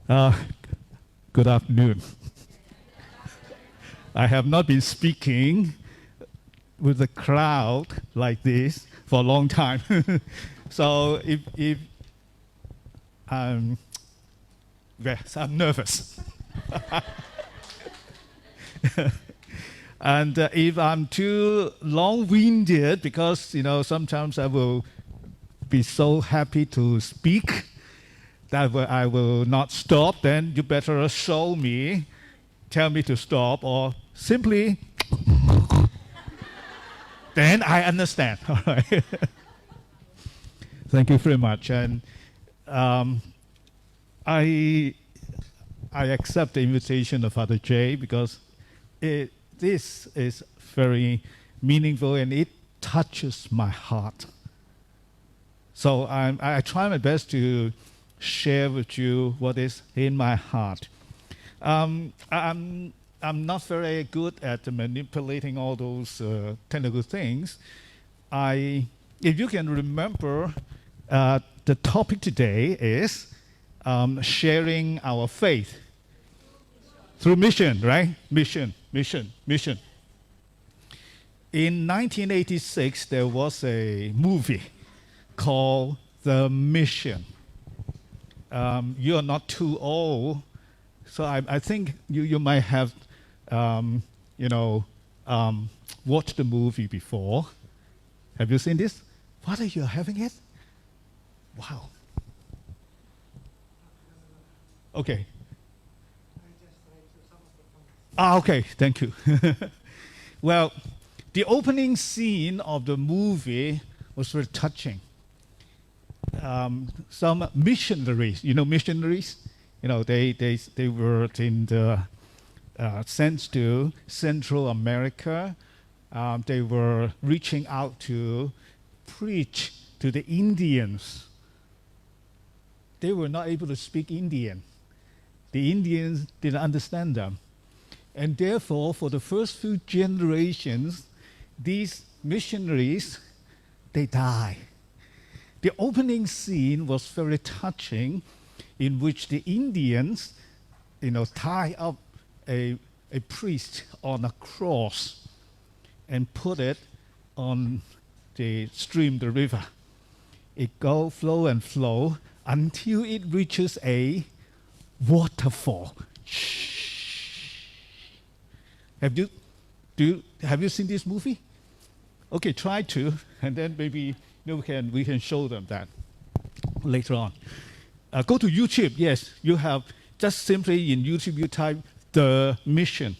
Uh, Good afternoon. I have not been speaking with a crowd like this for a long time. So if yes, I'm nervous. And if I'm too long-winded, because sometimes I will be so happy to speak that I will not stop, then you better show me, tell me to stop, or simply, then I understand. All right. Thank you very much. And um, I accept the invitation of Father Jay because this is very meaningful and it touches my heart. So I try my best to share with you what is in my heart. I'm not very good at manipulating all those technical things. If you can remember, the topic today is sharing our faith through mission, right? Mission. In 1986, there was a movie called The Mission. You are not too old, so I think you might have, watched the movie before. Have you seen this? Father, you're having it? Wow. Okay. Okay, thank you. Well, the opening scene of the movie was very touching. Some missionaries, missionaries, they were in the sent to Central America. They were reaching out to preach to the Indians. They were not able to speak Indian. The Indians didn't understand them. And therefore, for the first few generations, these missionaries, they died. The opening scene was very touching, in which the Indians, tie up a priest on a cross and put it on the stream, the river. It flow and flow until it reaches a waterfall. Have you seen this movie? Okay, try to, and then maybe we can show them that later on. Go to YouTube. Yes, you have just simply in YouTube you type The Mission,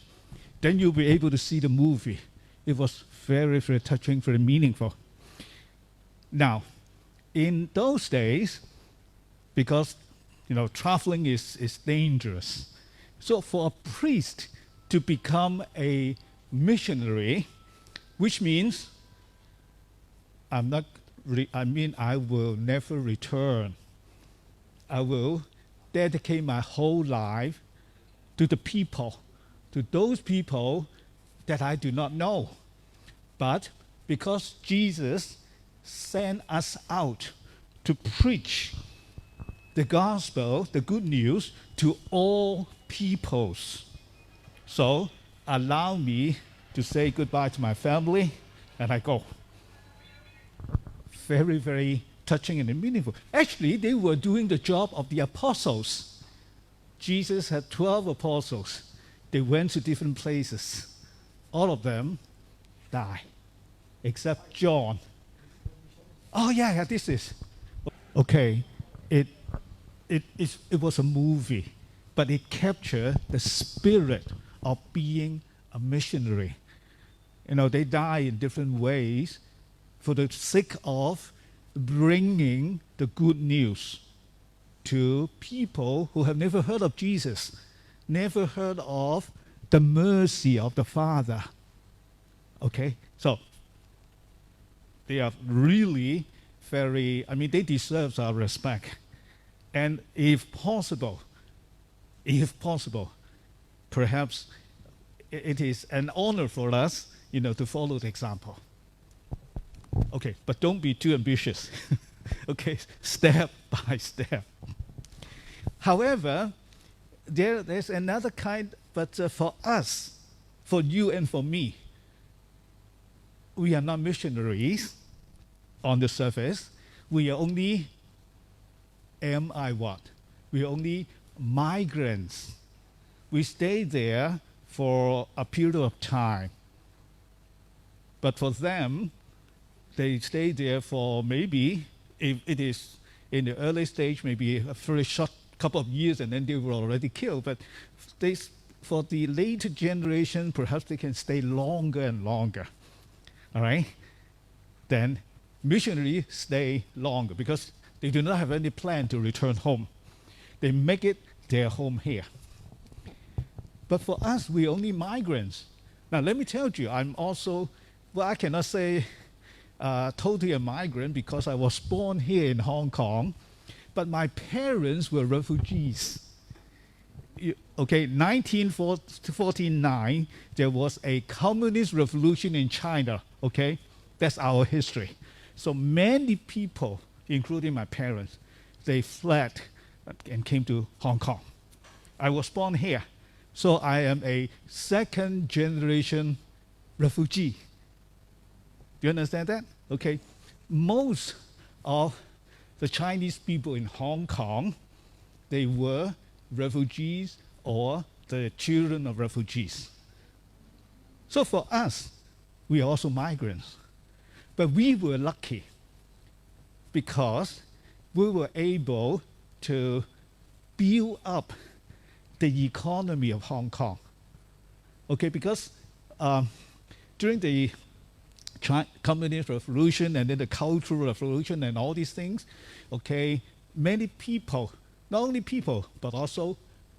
then you'll be able to see the movie. It was very, very touching, very meaningful. Now, in those days, because traveling is dangerous, so for a priest to become a missionary, which means I will never return. I will dedicate my whole life to the people, to those people that I do not know. But because Jesus sent us out to preach the gospel, the good news, to all peoples. So allow me to say goodbye to my family, and I go. Very, very touching and meaningful. Actually, they were doing the job of the apostles. Jesus had 12 apostles. They went to different places. All of them died, except John. Oh yeah, this is. Okay, it was a movie, but it captured the spirit of being a missionary. They die in different ways for the sake of bringing the good news to people who have never heard of Jesus, never heard of the mercy of the Father. Okay, so they are really they deserve our respect. And if possible, perhaps it is an honor for us, to follow the example. Okay, but don't be too ambitious. Okay, step by step. However, there's another kind, but for us, for you and for me, we are not missionaries on the surface. We are only, am I what? We are only migrants. We stay there for a period of time. But for them, they stay there for maybe, if it is in the early stage, maybe a very short couple of years, and then they were already killed. But for the later generation, perhaps they can stay longer and longer. All right? Then missionaries stay longer because they do not have any plan to return home. They make it their home here. But for us, we're only migrants. Now, let me tell you, I'm also, well, I cannot say totally a migrant because I was born here in Hong Kong, but my parents were refugees. Okay, 1949, there was a communist revolution in China, okay? That's our history. So many people, including my parents, they fled and came to Hong Kong. I was born here, so I am a second generation refugee. Do you understand that? Okay. Most of the Chinese people in Hong Kong, they were refugees or the children of refugees. So for us, we are also migrants. But we were lucky because we were able to build up the economy of Hong Kong. Okay, because during the Communist Revolution and then the Cultural Revolution and all these things, okay, many people, not only people, but also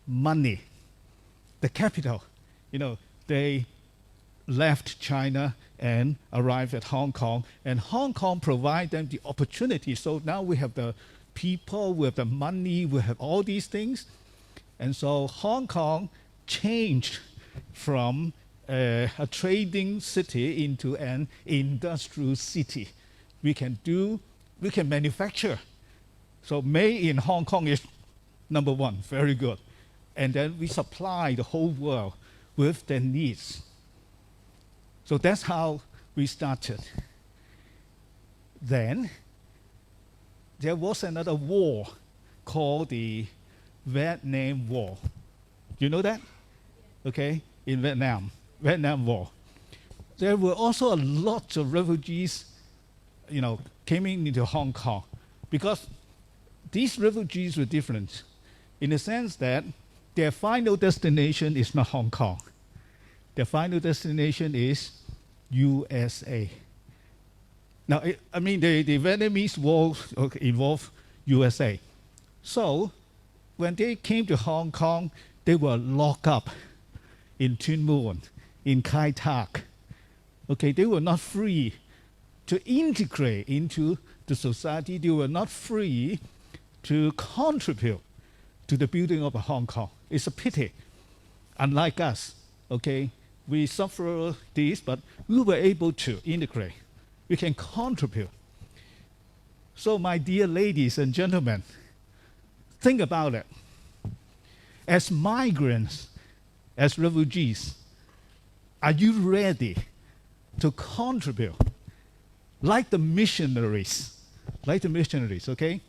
money, the capital, they left China and arrived at Hong Kong, and Hong Kong provided them the opportunity. So now we have the people, we have the money, we have all these things. And so Hong Kong changed from a trading city into an industrial city. We can manufacture. So made in Hong Kong is number one, very good. And then we supply the whole world with their needs. So that's how we started. Then there was another war called the Vietnam War. You know that? Okay, in Vietnam War. There were also a lot of refugees, coming into Hong Kong because these refugees were different in the sense that their final destination is not Hong Kong. Their final destination is USA. Now, the Vietnamese war involved USA. So, when they came to Hong Kong, they were locked up in Tuen Mun, in Khai Tak. Okay, they were not free to integrate into the society. They were not free to contribute to the building of Hong Kong. It's a pity. Unlike us, okay, we suffer this, but we were able to integrate. We can contribute. So, my dear ladies and gentlemen, think about it. As migrants, as refugees, are you ready to contribute like the missionaries? Like the missionaries, okay?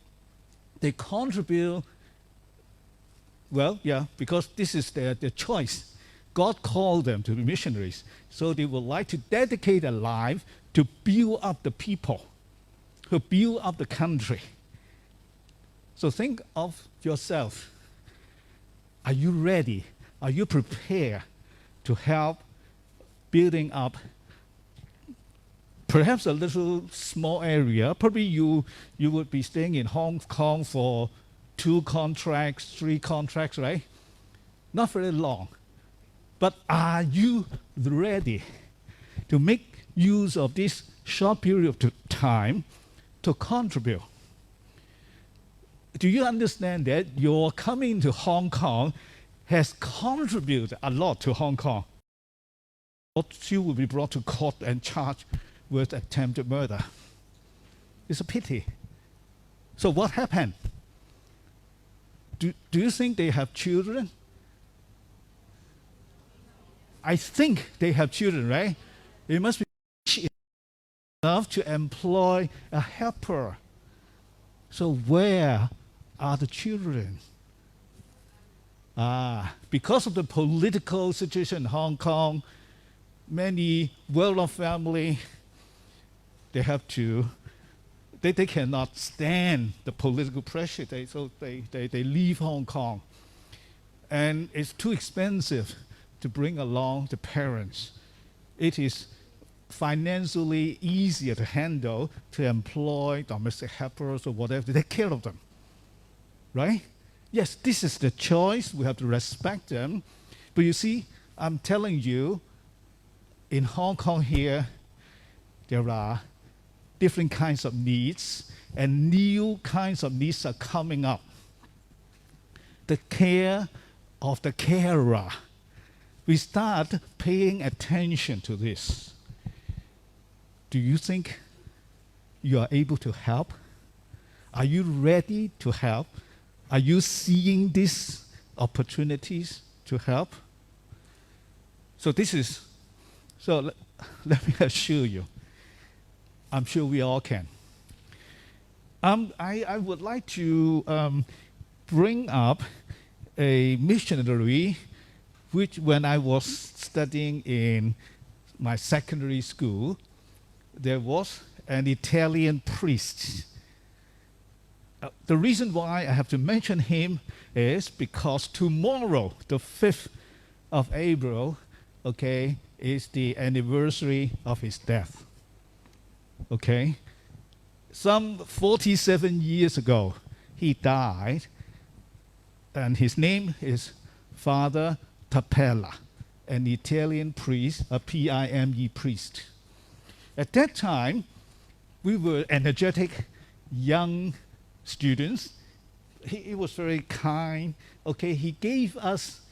They contribute, because this is their choice. God called them to be missionaries. So they would like to dedicate their life to build up the people, to build up the country. So think of yourself. Are you ready? Are you prepared to help building up perhaps a little small area? Probably you would be staying in Hong Kong for 2 contracts, 3 contracts, right? Not very long. But are you ready to make use of this short period of time to contribute? Do you understand that your coming to Hong Kong has contributed a lot to Hong Kong? You will be brought to court and charged with attempted murder. It's a pity. So what happened? Do you think they have children? I think they have children, right? It must be rich enough to employ a helper. So where are the children? Because of the political situation in Hong Kong, many well-off family, they cannot stand the political pressure, so they leave Hong Kong. And it's too expensive to bring along the parents. It is financially easier to handle to employ domestic helpers or whatever to take care of them, right? Yes, this is the choice. We have to respect them. But you see, I'm telling you, in Hong Kong here, there are different kinds of needs, and new kinds of needs are coming up. The care of the carer. We start paying attention to this. Do you think you are able to help? Are you ready to help? Are you seeing these opportunities to help? So let me assure you, I'm sure we all can. I would like to bring up a missionary, which when I was studying in my secondary school, there was an Italian priest. The reason why I have to mention him is because tomorrow, the 5th of April, okay, is the anniversary of his death. Okay? Some 47 years ago, he died, and his name is Father Tapella, an Italian priest, a P-I-M-E priest. At that time, we were energetic young students. He was very kind. Okay, he gave us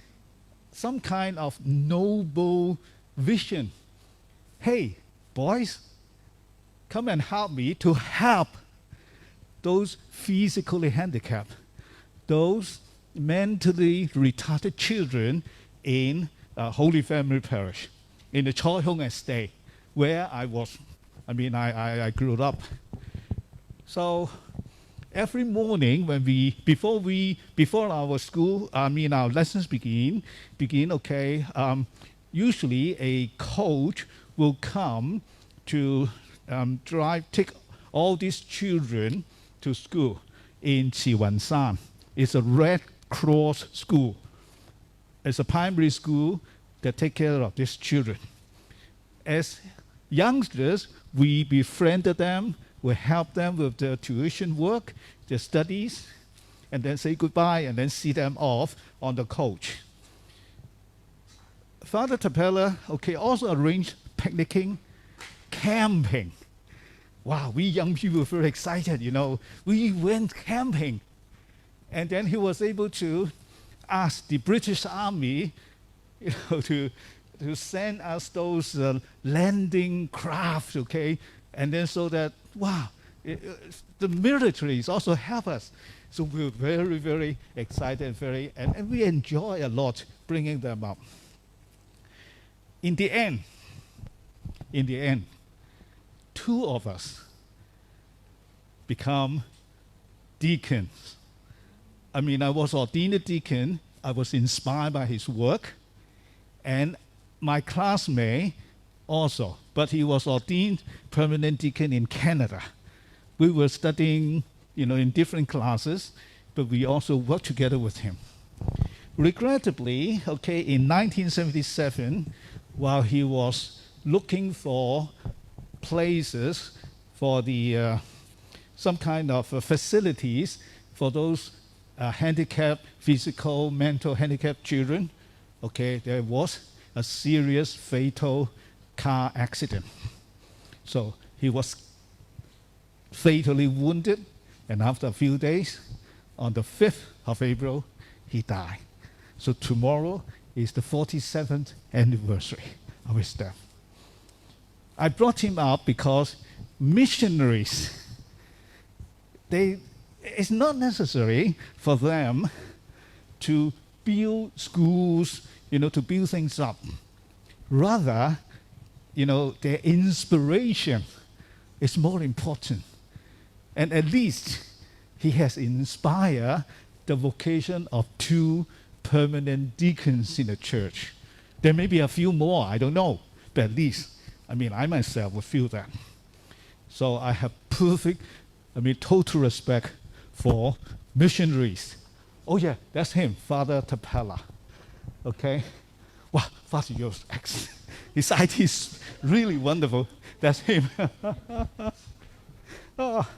some kind of noble vision. Hey, boys, come and help me to help those physically handicapped, those mentally retarded children in Holy Family Parish, in the Choi Hong Estate, where I grew up. So every morning when before our school, our lessons begin, okay, usually a coach will come to take all these children to school in Chi Wan San. It's a Red Cross school. It's a primary school that take care of these children. As youngsters, we befriended them, we help them with their tuition work, their studies, and then say goodbye and then see them off on the coach. Father Tapella, okay, also arranged picnicking, camping. Wow, we young people were very excited, We went camping. And then he was able to ask the British Army, to send us those landing craft, okay? And then so that, the militaries also help us. So we were very, very excited, and we enjoy a lot bringing them up. In the end, 2 of us become deacons. I was ordained a deacon. I was inspired by his work. And my classmate also, but he was ordained permanent deacon in Canada. We were studying, in different classes, but we also worked together with him. Regrettably, okay, in 1977, while he was looking for places for the some kind of facilities for those handicapped, physical, mental handicapped children, okay, there was a serious fatal car accident. So he was fatally wounded, and after a few days, on the 5th of April, he died. So tomorrow is the 47th anniversary of his death. I brought him up because missionaries, it's not necessary for them to build schools, to build things up. Rather, their inspiration is more important. And at least he has inspired the vocation of 2 permanent deacons in the church. There may be a few more, I don't know, but at least, I myself would feel that. So I have total respect for missionaries. Oh yeah, that's him, Father Tapella. Okay? Wow, Father, your his IT is really wonderful. That's him. Oh,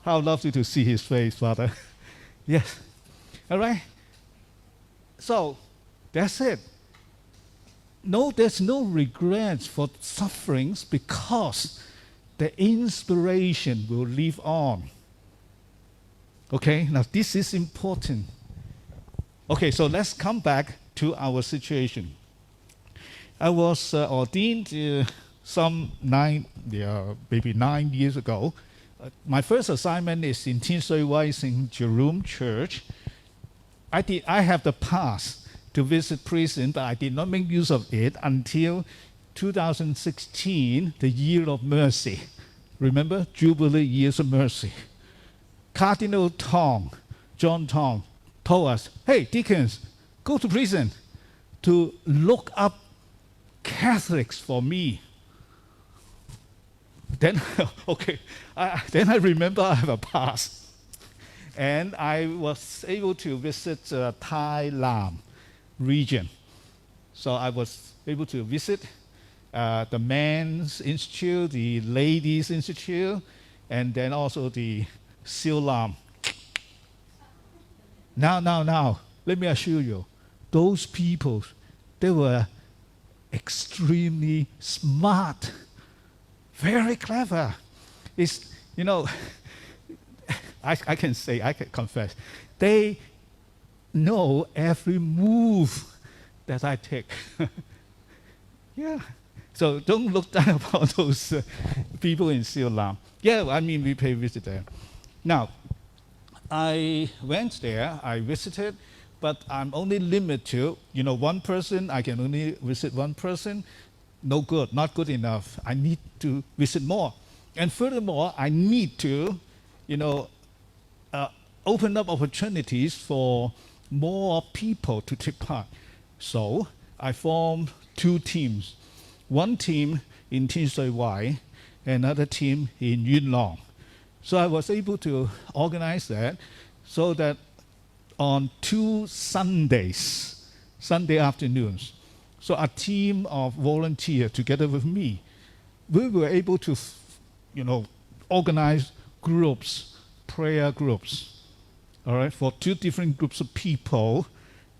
how lovely to see his face, Father. Yes. All right? So, that's it. No, there's no regrets for sufferings because the inspiration will live on. Okay, now this is important. Okay, so let's come back to our situation. I was ordained maybe 9 years ago. My first assignment is in Tin Shui Wai St. Jerome Church. I have the pass to visit prison, but I did not make use of it until 2016, the year of mercy. Remember? Jubilee Years of Mercy. Cardinal Tong, John Tong, told us, hey, deacons, go to prison to look up Catholics for me. Then, then I remember I have a pass. And I was able to visit Thai Lam region. So I was able to visit the Men's Institute, the Ladies' Institute, and then also the Siu Lam. Now, let me assure you, those people, they were extremely smart, very clever. It's, I can confess, they know every move that I take. Yeah. So don't look down upon those people in Siu Lam. Yeah, we pay visit there. Now, I went there, I visited, but I'm only limited to, one person, I can only visit one person. No good, not good enough. I need to visit more. And furthermore, I need to, open up opportunities for more people to take part. So I formed 2 teams. One team in Tin Shui Wai, another team in Yuen Long. So I was able to organize that so that on 2 Sundays, Sunday afternoons, so a team of volunteers together with me, we were able to, organize groups, prayer groups, all right, for 2 different groups of people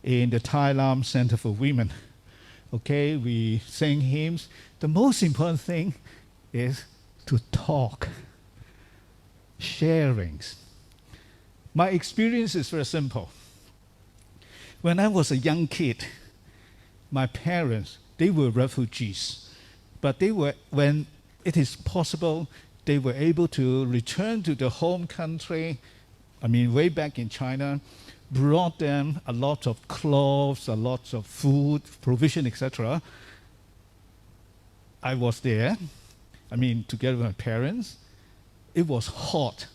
in the Thai Lam Center for Women. Okay, we sang hymns. The most important thing is to talk, sharings. My experience is very simple. When I was a young kid, my parents, they were refugees, but when it is possible, they were able to return to their home country, way back in China, brought them a lot of clothes, a lot of food, provision, etc. I was there, together with my parents. It was hot,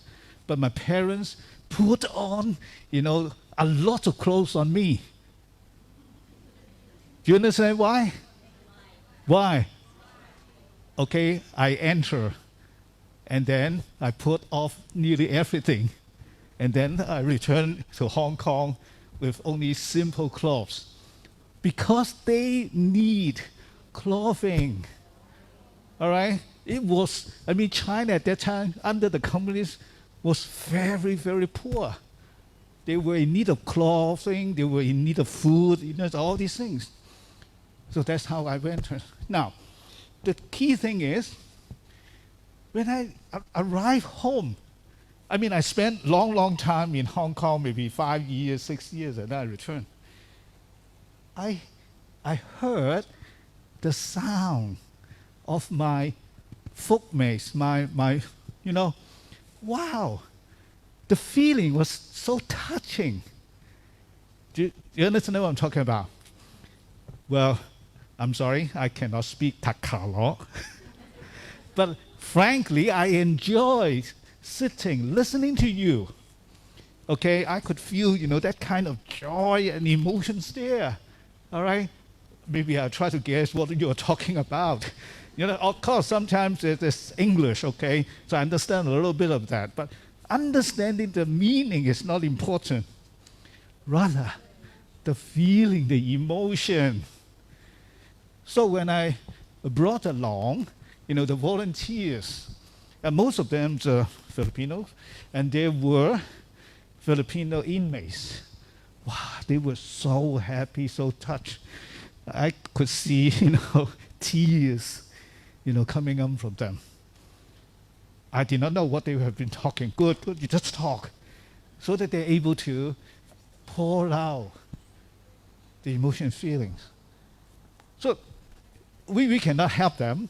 but my parents put on, a lot of clothes on me. Do you understand why? Why? Okay, I enter, and then I put off nearly everything. And then I returned to Hong Kong with only simple clothes. Because they need clothing. All right? It was, China at that time, under the communists, was very, very poor. They were in need of clothing, they were in need of food, all these things. So that's how I went. Now, the key thing is, when I arrived home, I spent long time in Hong Kong, maybe 5 years, 6 years, and then I returned. I heard the sound of my folkmates, wow, the feeling was so touching. Do you understand what I'm talking about? Well, I'm sorry, I cannot speak Tagalog. But frankly, I enjoy sitting, listening to you. Okay, I could feel, that kind of joy and emotions there. All right? Maybe I'll try to guess what you're talking about. Of course, sometimes it's English, okay? So I understand a little bit of that. But understanding the meaning is not important. Rather, the feeling, the emotion. So when I brought along, the volunteers, and most of them are Filipinos, and they were Filipino inmates. Wow, they were so happy, so touched. I could see, tears, coming up from them. I did not know what they have been talking. Good, you just talk. So that they're able to pour out the emotion and feelings. So we cannot help them.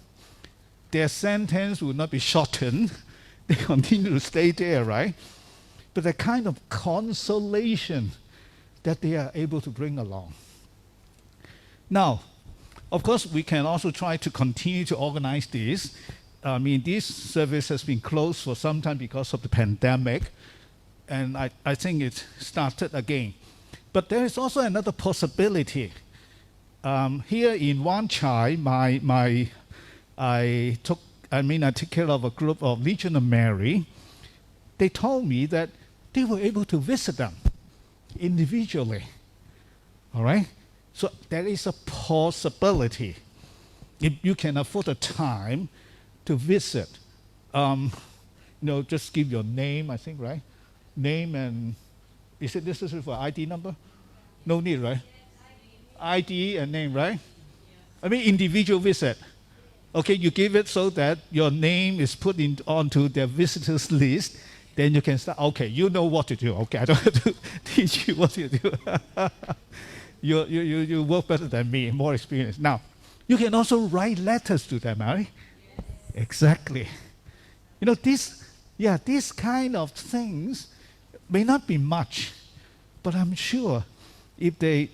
Their sentence will not be shortened. They continue to stay there, right? But the kind of consolation that they are able to bring along. Now, of course, we can also try to continue to organize this. This service has been closed for some time because of the pandemic, and I think it started again. But there is also another possibility. Here in Wan Chai, I took care of a group of Legion of Mary. They told me that they were able to visit them individually. All right? So there is a possibility, if you can afford the time to visit. Just give your name, I think, right? Name and, is it necessary for ID number? No need, right? ID and name, right? Individual visit. Okay, you give it so that your name is put onto their visitors list. Then you can start, okay, you know what to do. Okay, I don't have to teach you what to do. You work better than me, more experienced. Now, you can also write letters to them, right? Yes. Exactly. These kind of things may not be much, but I'm sure if they,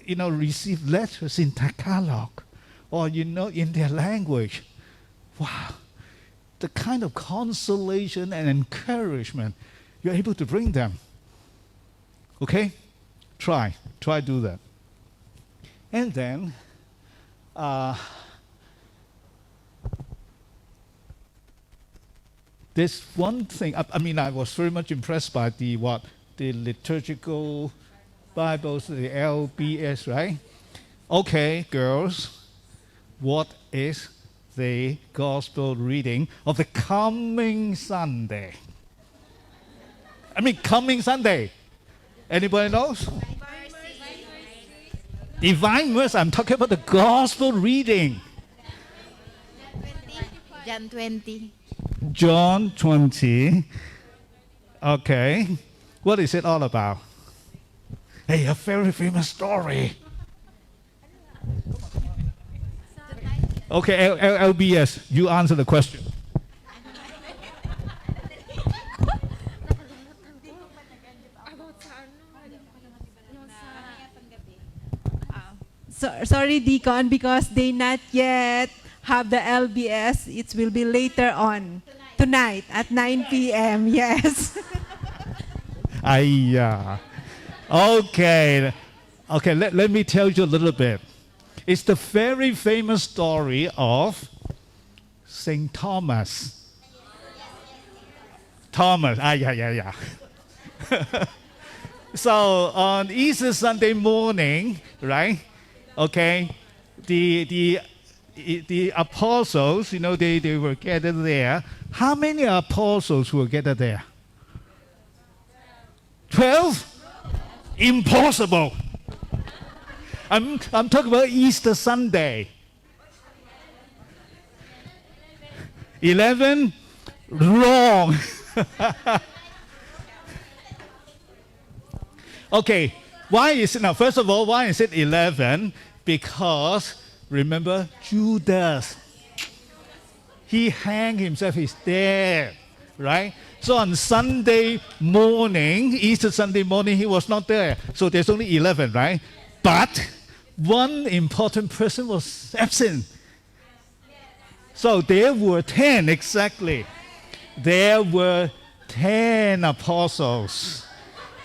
receive letters in Tagalog or, in their language, wow, the kind of consolation and encouragement you're able to bring them. Okay? Try do that. And then, there's one thing, I was very much impressed by the liturgical Bibles, the LBS, right? Okay, girls, what is the gospel reading of the coming Sunday? Coming Sunday. Anybody knows? Divine verse. I'm talking about the gospel reading. John 20. John 20. Okay. What is it all about? Hey, a very famous story. Okay, LBS, you answer the question. Sorry, Deacon, because they not yet have the LBS. It will be later on. Tonight at 9 p.m. Yes. Okay, let me tell you a little bit. It's the very famous story of St. Thomas. Thomas, yeah. So on Easter Sunday morning, right? Okay, the apostles, they were gathered there. How many apostles were gathered there? 12? Impossible. I'm talking about Easter Sunday. 11? Wrong. Okay, why is it now? First of all, why is it 11? Because remember Judas. He hanged himself. He's dead, right? So on Sunday morning, Easter Sunday morning, he was not there. So there's only 11, right? But one important person was absent. So there were 10 exactly. There were 10 apostles.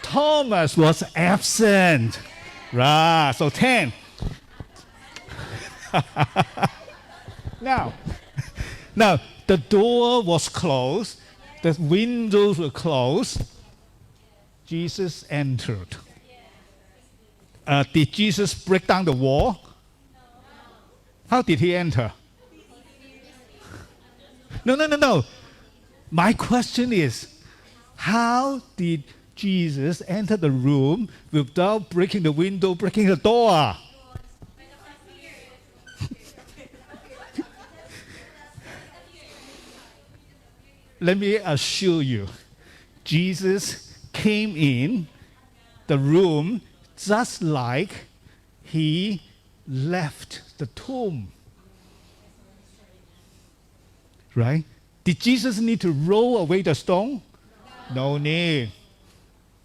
Thomas was absent. Right, so 10. Now, the door was closed. The windows were closed. Jesus entered. Did Jesus break down the wall? How did he enter? No. My question is, how did Jesus enter the room without breaking the window, breaking the door? Let me assure you, Jesus came in the room just like he left the tomb. Right? Did Jesus need to roll away the stone? No need.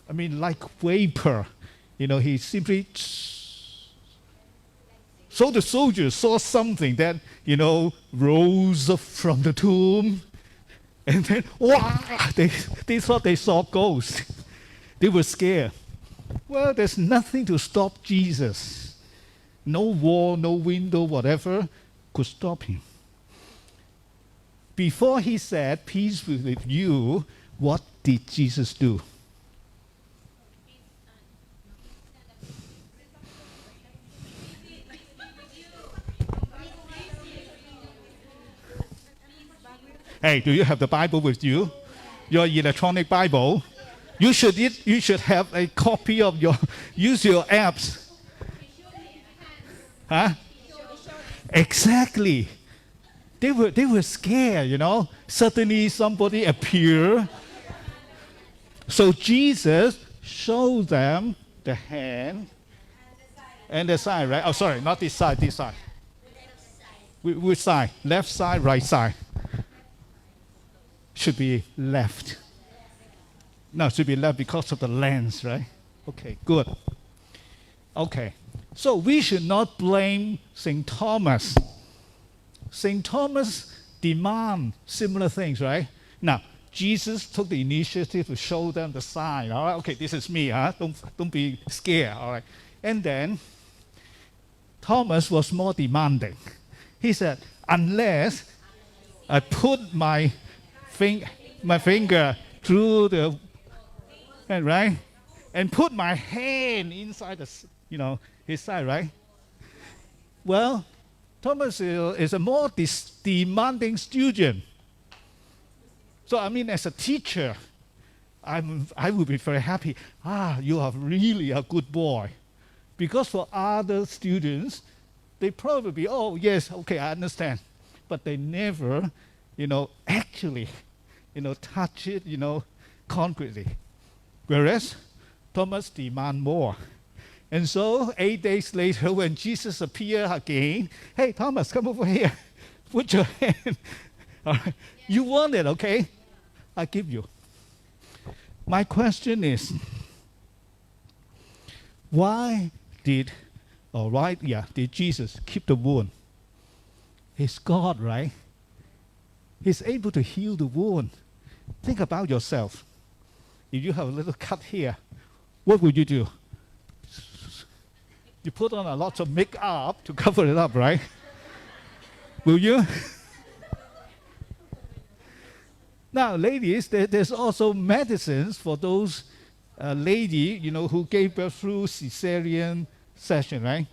I mean, like vapor. He simply... So the soldiers saw something that, rose up from the tomb. And then, wow, they thought they saw ghosts. They were scared. Well, there's nothing to stop Jesus. No wall, no window, whatever could stop him. Before he said, "Peace be with you," what did Jesus do? Hey, do you have the Bible with you? Your electronic Bible? You should have a copy of use your apps. Huh? Exactly. They were scared, Suddenly somebody appeared. So Jesus showed them the hand and the side, right? Oh, sorry, not this side, this side. Which side? Left side, right side? Should be left. No, should be left because of the lens, right? Okay, good. Okay, so we should not blame St. Thomas. St. Thomas demand similar things, right? Now, Jesus took the initiative to show them the sign. All right, okay, this is me, huh? Don't be scared, all right? And then Thomas was more demanding. He said, unless I put my finger through the, right? And put my hand inside his side, right? Well, Thomas is a more demanding student. So as a teacher, I would be very happy. You are really a good boy. Because for other students, they probably be, oh yes, okay, I understand. But they never, actually, touch it, concretely. Whereas Thomas demand more. And so 8 days later, when Jesus appeared again, hey, Thomas, come over here. Put your hand. All right. You want it, okay? I give you. My question is, why did Jesus keep the wound? He's God, right? He's able to heal the wound. Think about yourself. If you have a little cut here, what would you do? You put on a lot of makeup to cover it up, right? Will you? Now, ladies, there's also medicines for those lady, who gave birth through cesarean section, right?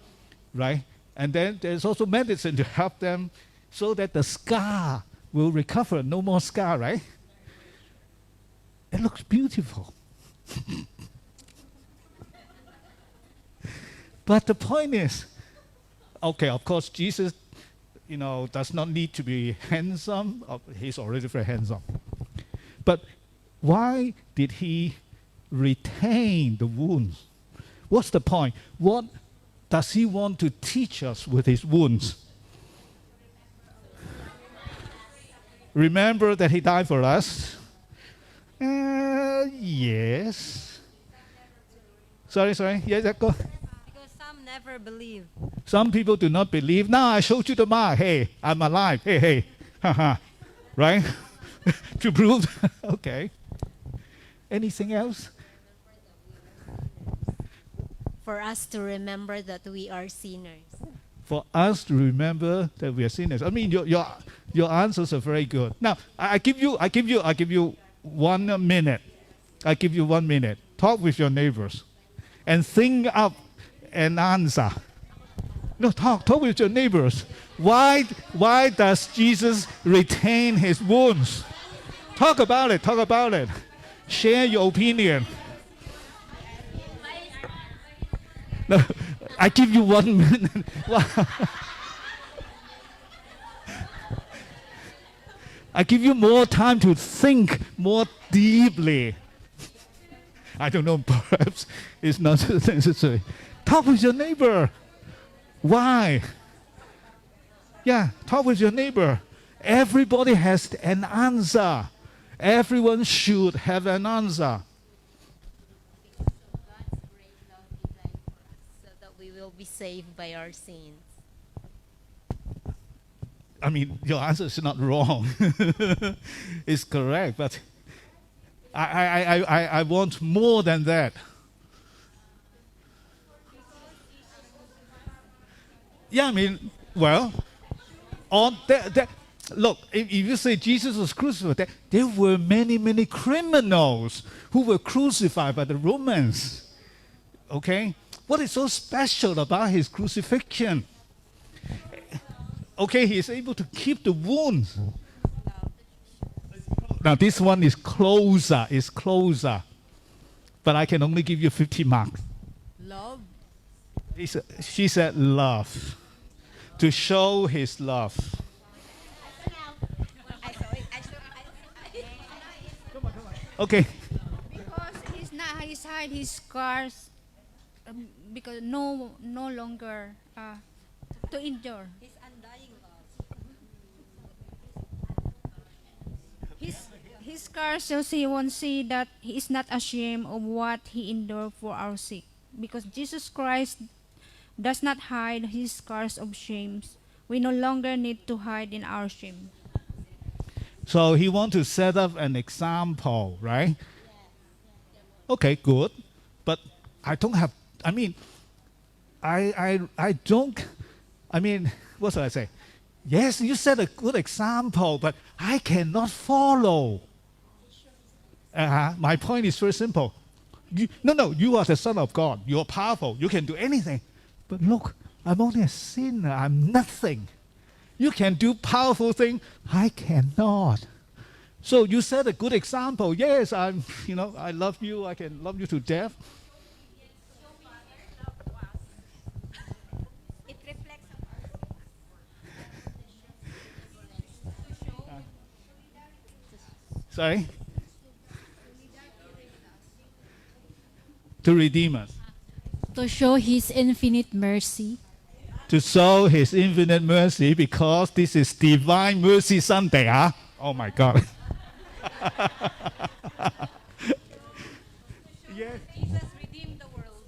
Right? And then there's also medicine to help them so that the scar will recover. No more scar, right? It looks beautiful. But the point is, okay, of course, Jesus, does not need to be handsome. He's already very handsome. But why did he retain the wounds? What's the point? What does he want to teach us with his wounds? Remember that he died for us? Yes. Sorry. Yeah, go. Because some Some never believe. Some people do not believe. Now I showed you the mark. Hey, I'm alive. Hey, hey. Haha. Right? To prove. Okay. Anything else? For us to remember that we are sinners. For us to remember that we are sinners. I mean, your answers are very good. Now, I give you 1 minute. I give you 1 minute. Talk with your neighbors and think up an answer. No, talk with your neighbors. Why does Jesus retain his wounds? Talk about it. Talk about it. Share your opinion. No, I give you 1 minute. I give you more time to think more deeply. I don't know, perhaps it's not necessary. Talk with your neighbor. Why? Yeah, talk with your neighbor. Everybody has an answer. Everyone should have an answer. God's great love He died for us so that we will be saved by our sins. I mean, your answer is not wrong. It's correct, but I want more than that. Yeah, I mean, well, look, if you say Jesus was crucified, there were many criminals who were crucified by the Romans. Okay? What is so special about his crucifixion? Okay, he is able to keep the wounds. Now this one is closer. But I can only give you 50 marks. Love. She said love. To show his love. Okay. Because he's not his hide his scars because no longer to endure. His undying love. His scars so he won't see that he is not ashamed of what he endured for our sake. Because Jesus Christ does not hide his scars of shame. We no longer need to hide in our shame. So he wants to set up an example, right? Okay, good. But I don't have, I mean, I don't, I mean, what should I say? Yes, you set a good example, but I cannot follow. My point is very simple. You are the Son of God. You are powerful. You can do anything. But look, I'm only a sinner. I'm nothing. You can do powerful things. I cannot. So you set a good example. Yes, I love you. I can love you to death. It reflects Sorry? To redeem us. To show His infinite mercy. To show his infinite mercy, because this is Divine Mercy Sunday, huh? Oh my God. Yes. Jesus redeemed the world.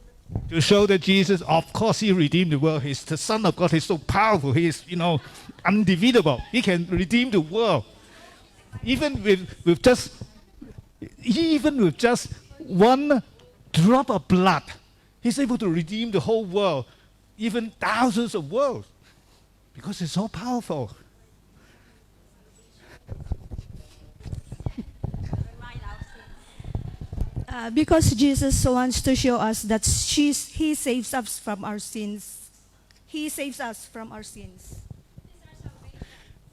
To show that Jesus, of course, he redeemed the world. He's the Son of God. He's so powerful. He is, undefeatable. He can redeem the world. Even with just one drop of blood, he's able to redeem the whole world. Even thousands of worlds, because it's so powerful. Because Jesus wants to show us that He saves us from our sins. He saves us from our sins.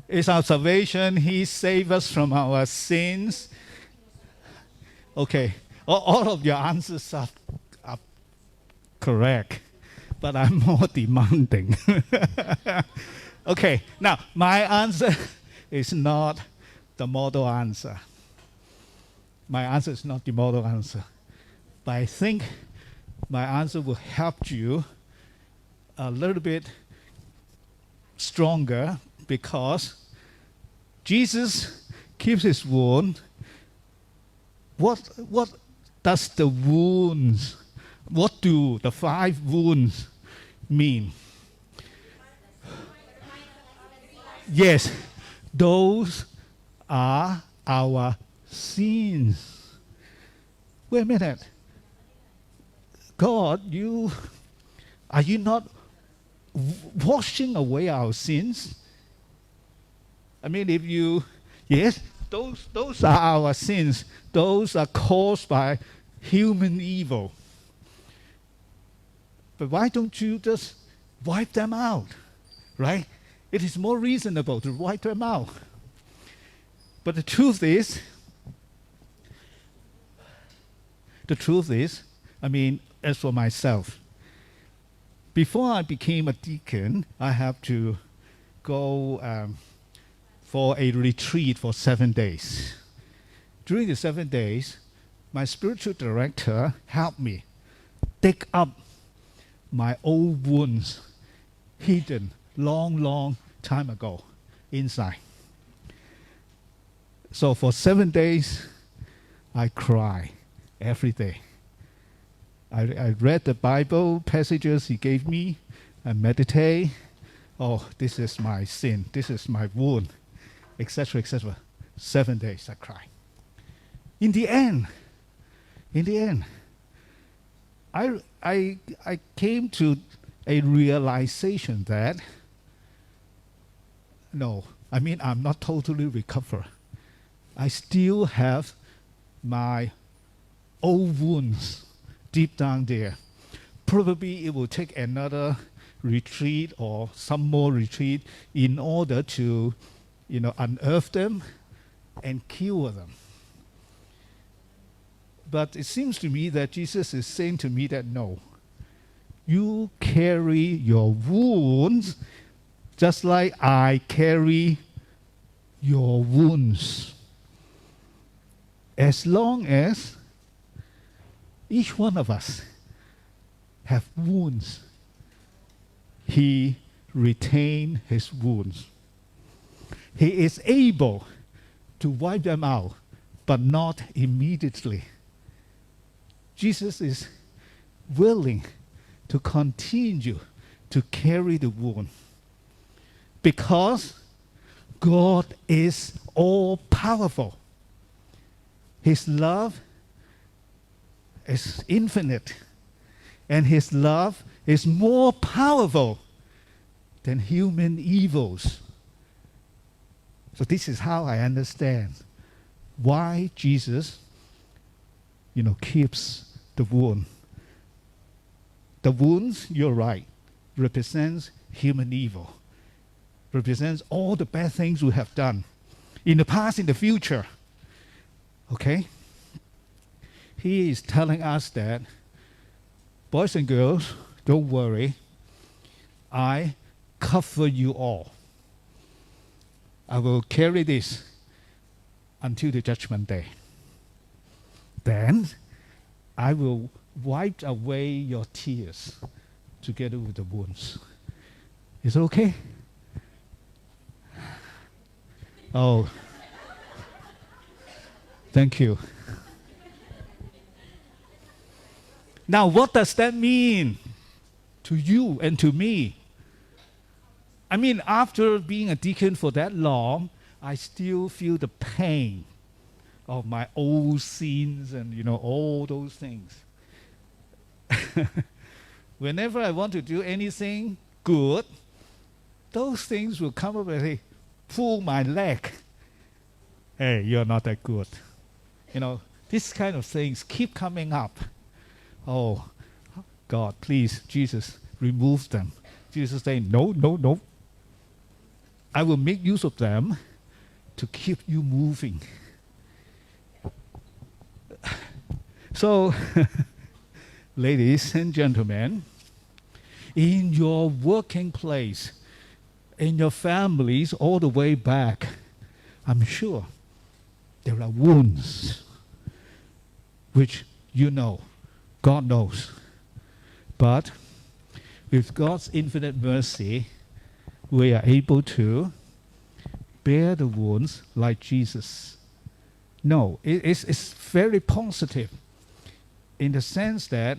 It's our salvation. He saved us from our sins. Okay, all of your answers are correct. But I'm more demanding. Okay, now my answer is not the model answer. My answer is not the model answer. But I think my answer will help you a little bit stronger, because Jesus keeps his wound. What does the wounds? What do the 5 wounds mean? Yes, those are our sins. Wait a minute. God, are you not washing away our sins? I mean, yes, those are our sins. Those are caused by human evil. But why don't you just wipe them out, right? It is more reasonable to wipe them out. But the truth is, I mean, as for myself, before I became a deacon, I have to go for a retreat for 7 days. During the 7 days, my spiritual director helped me dig up my old wounds hidden long time ago inside. So for 7 days, I cry every day. I read the Bible passages he gave me. I meditate. Oh, this is my sin. This is my wound, etc., etc. 7 days I cry. In the end, I came to a realization that no, I mean, I'm not totally recovered. I still have my old wounds deep down there. Probably it will take another retreat or some more retreat in order to, unearth them and cure them. But it seems to me that Jesus is saying to me that no, you carry your wounds just like I carry your wounds. As long as each one of us have wounds, he retained his wounds. He is able to wipe them out, but not immediately. Jesus is willing to continue to carry the wound because God is all powerful. His love is infinite, and his love is more powerful than human evils. So this is how I understand why Jesus, keeps the wound. The wounds, you're right, represents human evil, represents all the bad things we have done in the past, in the future. Okay? He is telling us that, boys and girls, don't worry, I cover you all. I will carry this until the judgment day. Then I will wipe away your tears together with the wounds. Is it okay? Oh, thank you. Now, what does that mean to you and to me? I mean, after being a deacon for that long, I still feel the pain of my old sins and, all those things. Whenever I want to do anything good, those things will come up and say, pull my leg. Hey, you're not that good. These kind of things keep coming up. Oh, God, please, Jesus, remove them. Jesus saying, no. I will make use of them to keep you moving. So, ladies and gentlemen, in your working place, in your families, all the way back, I'm sure there are wounds which God knows. But with God's infinite mercy, we are able to bear the wounds like Jesus. No, it's very positive in the sense that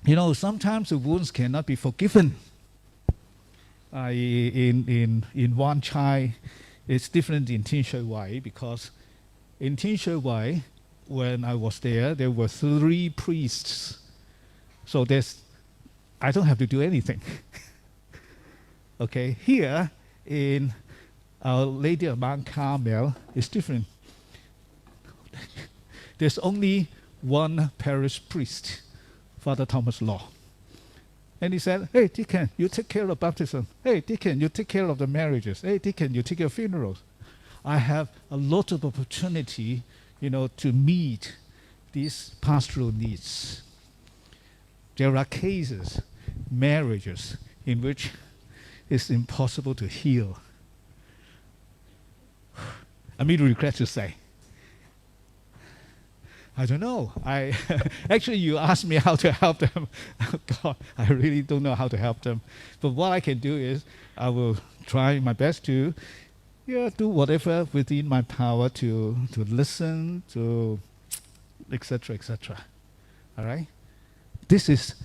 You know, sometimes the wounds cannot be forgiven. In Wan Chai, it's different in Tin Shui Wai, because in Tin Shui Wai, when I was there were 3 priests. So I don't have to do anything. Okay, here in Our Lady of Mount Carmel, it's different. There's only one parish priest, Father Thomas Law. And he said, hey, deacon, you take care of baptism. Hey, deacon, you take care of the marriages. Hey, deacon, you take care of funerals. I have a lot of opportunity, to meet these pastoral needs. There are cases, marriages, in which it's impossible to heal. I mean, regret to say. I don't know. Actually, you asked me how to help them. God, I really don't know how to help them. But what I can do is I will try my best to do whatever within my power to listen, to etc., etc. All right? This is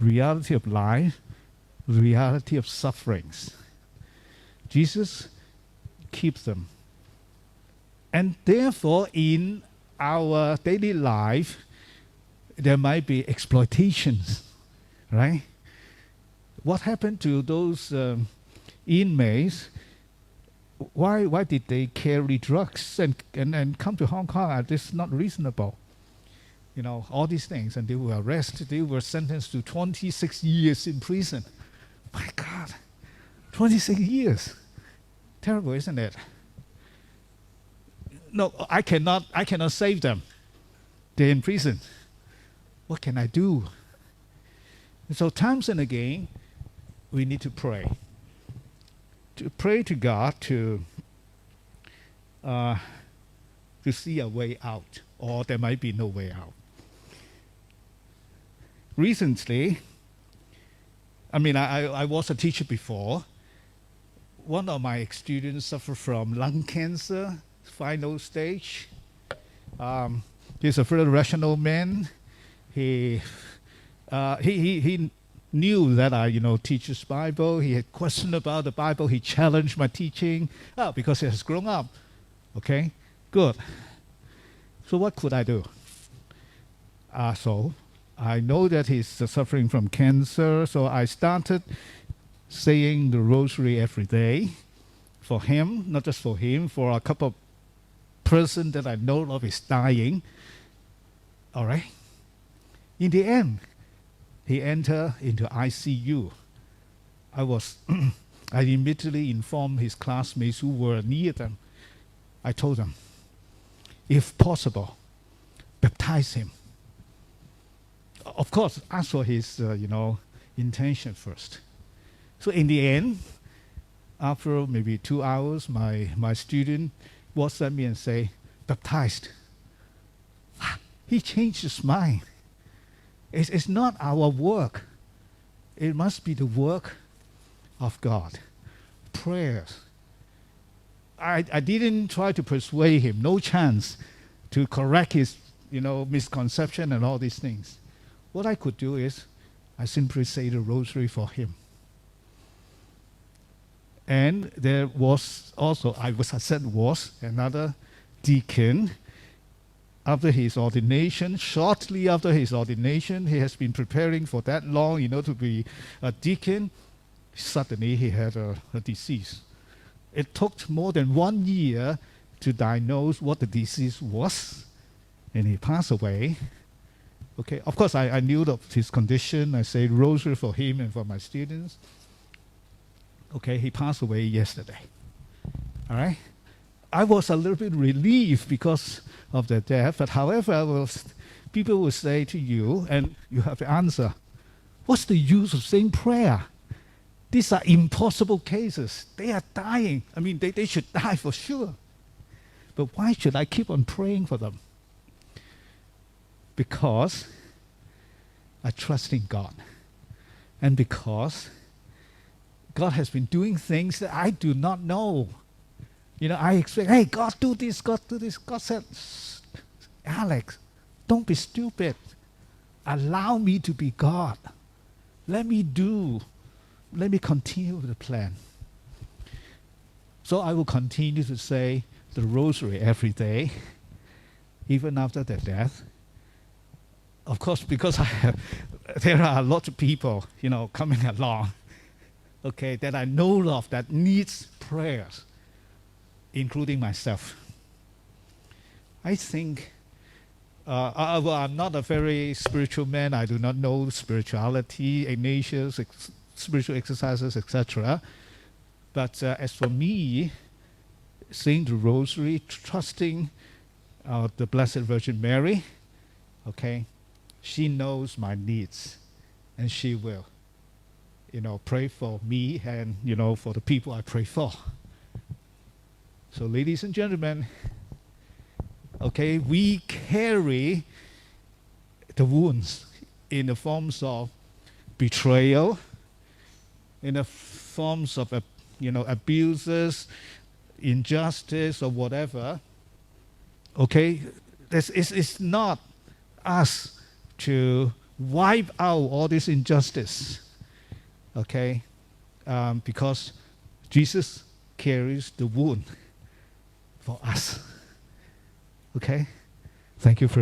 reality of life, reality of sufferings. Jesus keeps them. And therefore, in our daily life, there might be exploitations, right? What happened to those inmates? Why did they carry drugs and come to Hong Kong? This is not reasonable. All these things, and they were arrested. They were sentenced to 26 years in prison. My God, 26 years. Terrible, isn't it? No, I cannot save them. They're in prison. What can I do? And so times and again, we need to pray. To pray to God to see a way out, or there might be no way out. Recently, I was a teacher before. One of my students suffered from lung cancer, final stage. He's a very rational man. He knew that I, teach his Bible. He had questioned about the Bible. He challenged my teaching. Because he has grown up. Okay, good. So what could I do? So I know that he's suffering from cancer. So I started saying the rosary every day for him, not just for him, for a couple of person that I know of is dying. All right. In the end, he entered into ICU. I immediately informed his classmates who were near them. I told them, if possible, baptize him. Of course, ask for his, intention first. So in the end, after maybe 2 hours, my student WhatsApp me and say, baptized. He changed his mind. It's not our work. It must be the work of God. Prayers. I didn't try to persuade him. No chance to correct his, misconception and all these things. What I could do is I simply say the rosary for him. And there was also, another deacon. After his ordination, shortly after his ordination, he has been preparing for that long, to be a deacon. Suddenly he had a disease. It took more than 1 year to diagnose what the disease was, and he passed away. Okay, of course I knew of his condition. I said rosary for him and for my students. Okay, he passed away yesterday. All right? I was a little bit relieved because of the death, but however, people will say to you, and you have to answer, what's the use of saying prayer? These are impossible cases. They are dying. They should die for sure. But why should I keep on praying for them? Because I trust in God. And because God has been doing things that I do not know. I expect, hey, God do this, God do this. God said, Alex, don't be stupid. Allow me to be God. Let me continue the plan. So I will continue to say the rosary every day, even after their death. Of course, because there are a lot of people, coming along, okay, that I know of that needs prayers, including myself. I think, well, I'm not a very spiritual man. I do not know spirituality, Ignatius, spiritual exercises, etc. But as for me, saying the rosary, trusting the Blessed Virgin Mary, okay, she knows my needs, and she will, pray for me and, for the people I pray for. So, ladies and gentlemen, okay, we carry the wounds in the forms of betrayal, in the forms of, abuses, injustice, or whatever. Okay, it's not us to wipe out all this injustice, okay, because Jesus carries the wound for us. Okay, thank you for